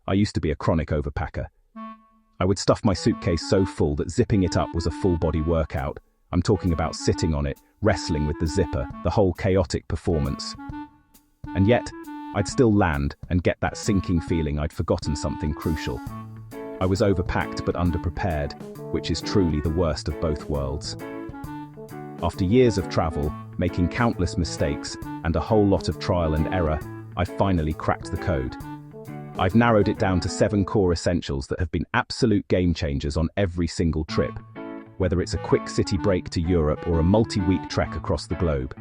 I used to be a chronic overpacker. I would stuff my suitcase so full that zipping it up was a full-body workout. I'm talking about sitting on it, wrestling with the zipper, the whole chaotic performance. And yet, I'd still land and get that sinking feeling I'd forgotten something crucial. I was overpacked but underprepared, which is truly the worst of both worlds. After years of travel, making countless mistakes, and a whole lot of trial and error, I finally cracked the code. I've narrowed it down to 7 core essentials that have been absolute game changers on every single trip, whether it's a quick city break to Europe or a multi-week trek across the globe.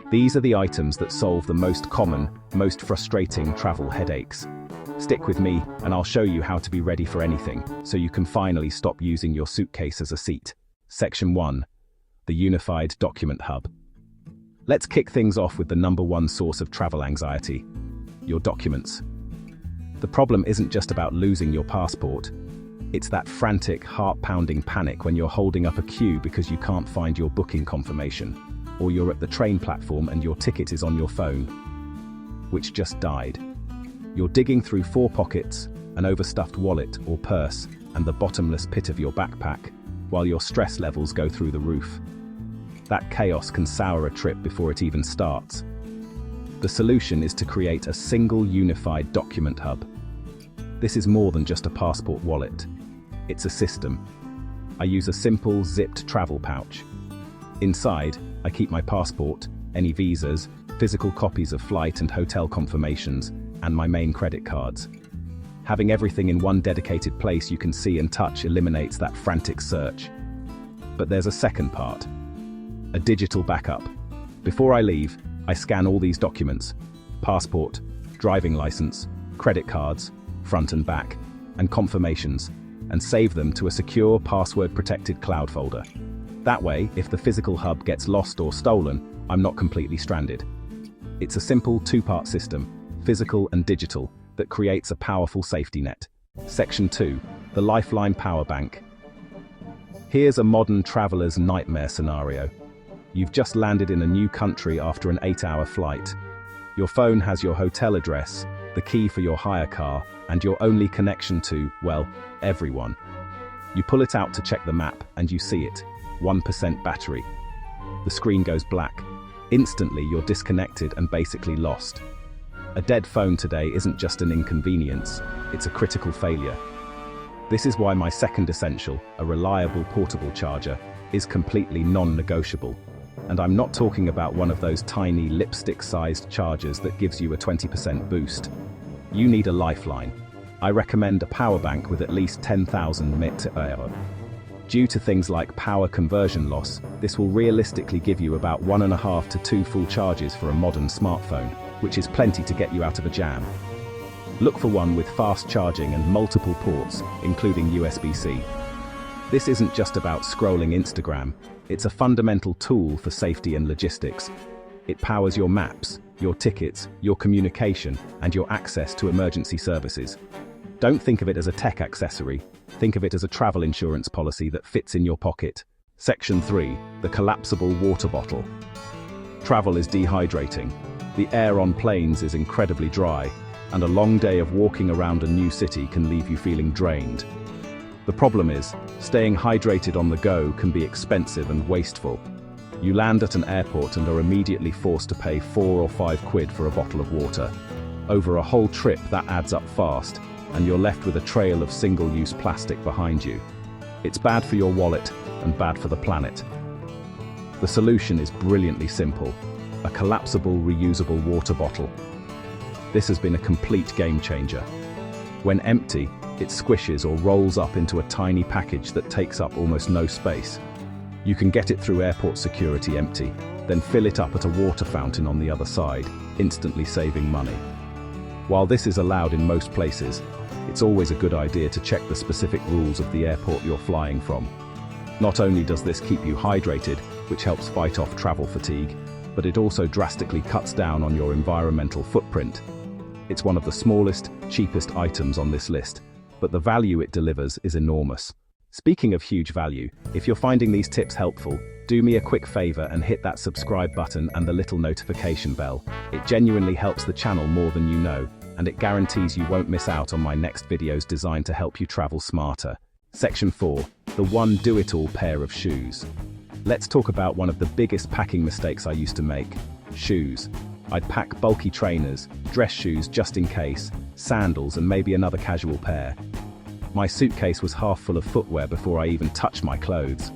These are the items that solve the most common, most frustrating travel headaches. Stick with me, and I'll show you how to be ready for anything, so you can finally stop using your suitcase as a seat. Section 1. The Unified Document Hub. Let's kick things off with the #1 source of travel anxiety: your documents. The problem isn't just about losing your passport. It's that frantic, heart-pounding panic when you're holding up a queue because you can't find your booking confirmation, or you're at the train platform and your ticket is on your phone, which just died. You're digging through 4 pockets, an overstuffed wallet or purse, and the bottomless pit of your backpack, while your stress levels go through the roof. That chaos can sour a trip before it even starts. The solution is to create a single unified document hub. This is more than just a passport wallet. It's a system. I use a simple zipped travel pouch. Inside, I keep my passport, any visas, physical copies of flight and hotel confirmations, and my main credit cards. Having everything in one dedicated place you can see and touch eliminates that frantic search. But there's a second part: a digital backup. Before I leave, I scan all these documents: passport, driving license, credit cards, front and back, and confirmations, and save them to a secure, password-protected cloud folder. That way, if the physical hub gets lost or stolen, I'm not completely stranded. It's a simple 2-part system, physical and digital, that creates a powerful safety net. Section 2. The Lifeline Power Bank. Here's a modern traveler's nightmare scenario. You've just landed in a new country after an 8-hour flight. Your phone has your hotel address, the key for your hire car, and your only connection to, well, everyone. You pull it out to check the map, and you see it: 1% battery. The screen goes black. Instantly, you're disconnected and basically lost. A dead phone today isn't just an inconvenience, it's a critical failure. This is why my second essential, a reliable portable charger, is completely non-negotiable. And I'm not talking about one of those tiny lipstick-sized chargers that gives you a 20% boost. You need a lifeline. I recommend a power bank with at least 10,000 mAh. Due to things like power conversion loss, this will realistically give you about 1.5 to 2 full charges for a modern smartphone, which is plenty to get you out of a jam. Look for one with fast charging and multiple ports, including USB-C. This isn't just about scrolling Instagram, it's a fundamental tool for safety and logistics. It powers your maps, your tickets, your communication, and your access to emergency services. Don't think of it as a tech accessory, think of it as a travel insurance policy that fits in your pocket. Section 3. The Collapsible Water Bottle. Travel is dehydrating. The air on planes is incredibly dry, and a long day of walking around a new city can leave you feeling drained. The problem is, staying hydrated on the go can be expensive and wasteful. You land at an airport and are immediately forced to pay 4 or 5 quid for a bottle of water. Over a whole trip, that adds up fast, and you're left with a trail of single-use plastic behind you. It's bad for your wallet and bad for the planet. The solution is brilliantly simple: a collapsible, reusable water bottle. This has been a complete game changer. When empty, it squishes or rolls up into a tiny package that takes up almost no space. You can get it through airport security empty, then fill it up at a water fountain on the other side, instantly saving money. While this is allowed in most places, it's always a good idea to check the specific rules of the airport you're flying from. Not only does this keep you hydrated, which helps fight off travel fatigue, but it also drastically cuts down on your environmental footprint. It's one of the smallest, cheapest items on this list, but the value it delivers is enormous. Speaking of huge value, if you're finding these tips helpful, do me a quick favor and hit that subscribe button and the little notification bell. It genuinely helps the channel more than you know. and it guarantees you won't miss out on my next videos designed to help you travel smarter. Section 4. The one do-it-all pair of shoes. Let's talk about one of the biggest packing mistakes I used to make: shoes. I'd pack bulky trainers, dress shoes just in case, sandals, and maybe another casual pair. My suitcase was half full of footwear before I even touched my clothes.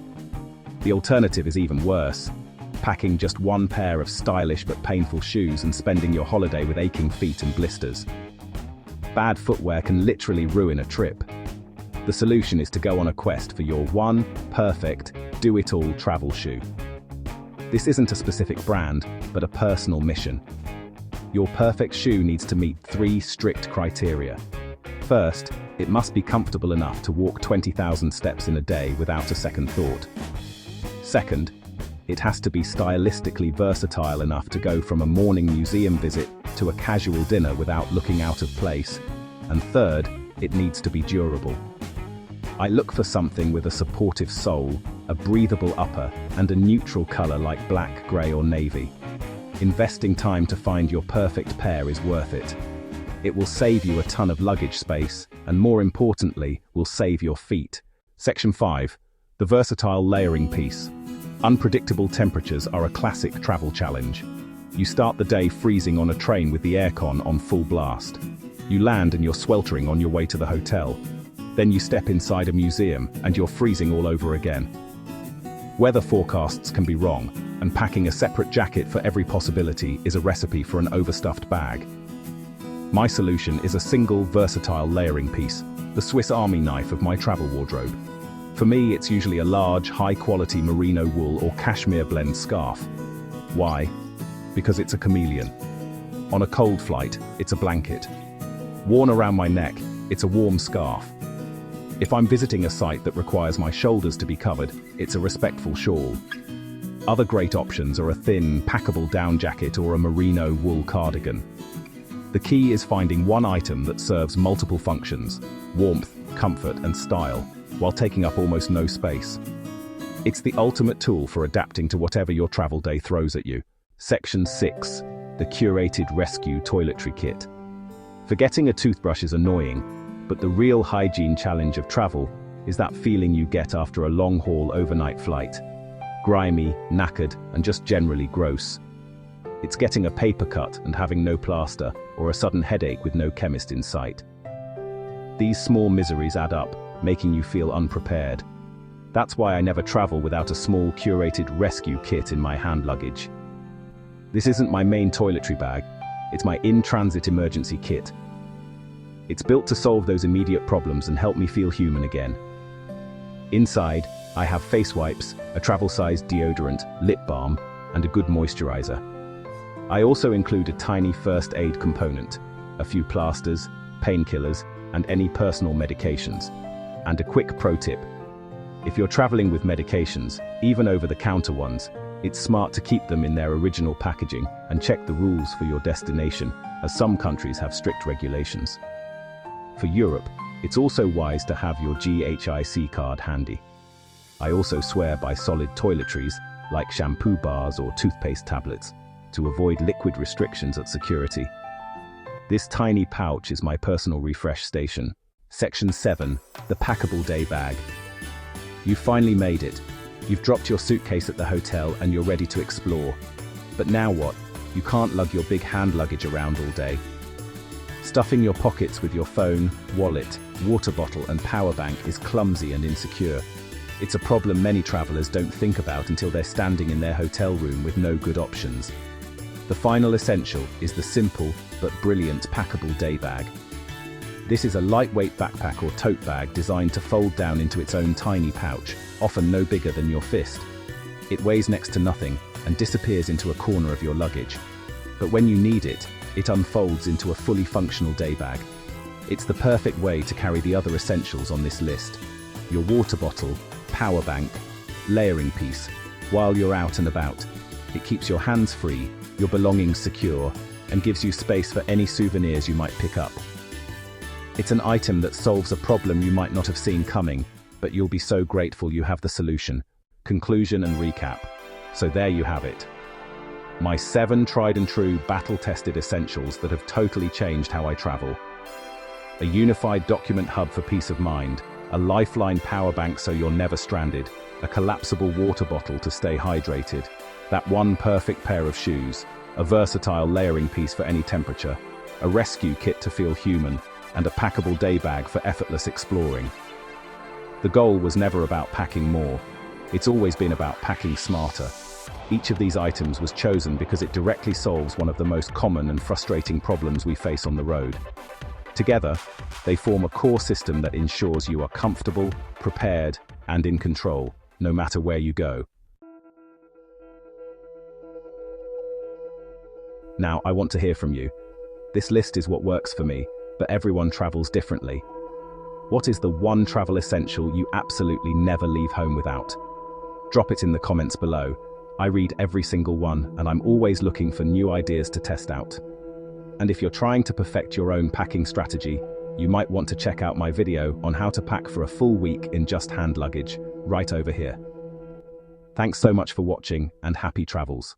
The alternative is even worse: packing just one pair of stylish but painful shoes and spending your holiday with aching feet and blisters. Bad footwear can literally ruin a trip. The solution is to go on a quest for your one perfect, do-it-all travel shoe. This isn't a specific brand, but a personal mission. Your perfect shoe needs to meet 3 strict criteria. First, it must be comfortable enough to walk 20,000 steps in a day without a second thought. Second, it has to be stylistically versatile enough to go from a morning museum visit to a casual dinner without looking out of place. And third, it needs to be durable. I look for something with a supportive sole, a breathable upper, and a neutral color like black, gray, or navy. Investing time to find your perfect pair is worth it. It will save you a ton of luggage space, and more importantly, will save your feet. Section 5. The versatile layering piece. Unpredictable temperatures are a classic travel challenge. You start the day freezing on a train with the aircon on full blast. You land and you're sweltering on your way to the hotel. Then you step inside a museum and you're freezing all over again. Weather forecasts can be wrong, and packing a separate jacket for every possibility is a recipe for an overstuffed bag. My solution is a single, versatile layering piece, the Swiss Army knife of my travel wardrobe. For me, it's usually a large, high-quality merino wool or cashmere blend scarf. Why? Because it's a chameleon. On a cold flight, it's a blanket. Worn around my neck, it's a warm scarf. If I'm visiting a site that requires my shoulders to be covered, it's a respectful shawl. Other great options are a thin, packable down jacket or a merino wool cardigan. The key is finding one item that serves multiple functions: warmth, comfort, and style, while taking up almost no space. It's the ultimate tool for adapting to whatever your travel day throws at you. Section 6. The curated rescue toiletry kit. Forgetting a toothbrush is annoying, but the real hygiene challenge of travel is that feeling you get after a long-haul overnight flight. Grimy, knackered, and just generally gross. It's getting a paper cut and having no plaster, or a sudden headache with no chemist in sight. These small miseries add up, making you feel unprepared. That's why I never travel without a small curated rescue kit in my hand luggage. This isn't my main toiletry bag, it's my in-transit emergency kit. It's built to solve those immediate problems and help me feel human again. Inside, I have face wipes, a travel-sized deodorant, lip balm, and a good moisturizer. I also include a tiny first aid component, a few plasters, painkillers, and any personal medications. And a quick pro tip: if you're traveling with medications, even over-the-counter ones, it's smart to keep them in their original packaging and check the rules for your destination, as some countries have strict regulations. For Europe, it's also wise to have your GHIC card handy. I also swear by solid toiletries, like shampoo bars or toothpaste tablets, to avoid liquid restrictions at security. This tiny pouch is my personal refresh station. Section 7. The packable day bag. You've finally made it. You've dropped your suitcase at the hotel and you're ready to explore. But now what? You can't lug your big hand luggage around all day. Stuffing your pockets with your phone, wallet, water bottle, and power bank is clumsy and insecure. It's a problem many travelers don't think about until they're standing in their hotel room with no good options. The final essential is the simple but brilliant packable day bag. This is a lightweight backpack or tote bag designed to fold down into its own tiny pouch, often no bigger than your fist. It weighs next to nothing and disappears into a corner of your luggage. But when you need it, it unfolds into a fully functional day bag. It's the perfect way to carry the other essentials on this list: your water bottle, power bank, layering piece, while you're out and about. It keeps your hands free, your belongings secure, and gives you space for any souvenirs you might pick up. It's an item that solves a problem you might not have seen coming, but you'll be so grateful you have the solution. Conclusion and recap. So there you have it. My 7 tried and true battle-tested essentials that have totally changed how I travel. A unified document hub for peace of mind, a lifeline power bank so you're never stranded, a collapsible water bottle to stay hydrated, that one perfect pair of shoes, a versatile layering piece for any temperature, a rescue kit to feel human, and a packable day bag for effortless exploring. The goal was never about packing more. It's always been about packing smarter. Each of these items was chosen because it directly solves one of the most common and frustrating problems we face on the road. Together, they form a core system that ensures you are comfortable, prepared, and in control, no matter where you go. Now, I want to hear from you. This list is what works for me, but everyone travels differently. What is the one travel essential you absolutely never leave home without? Drop it in the comments below. I read every single one, and I'm always looking for new ideas to test out. And if you're trying to perfect your own packing strategy, you might want to check out my video on how to pack for a full week in just hand luggage, right over here. Thanks so much for watching, and happy travels.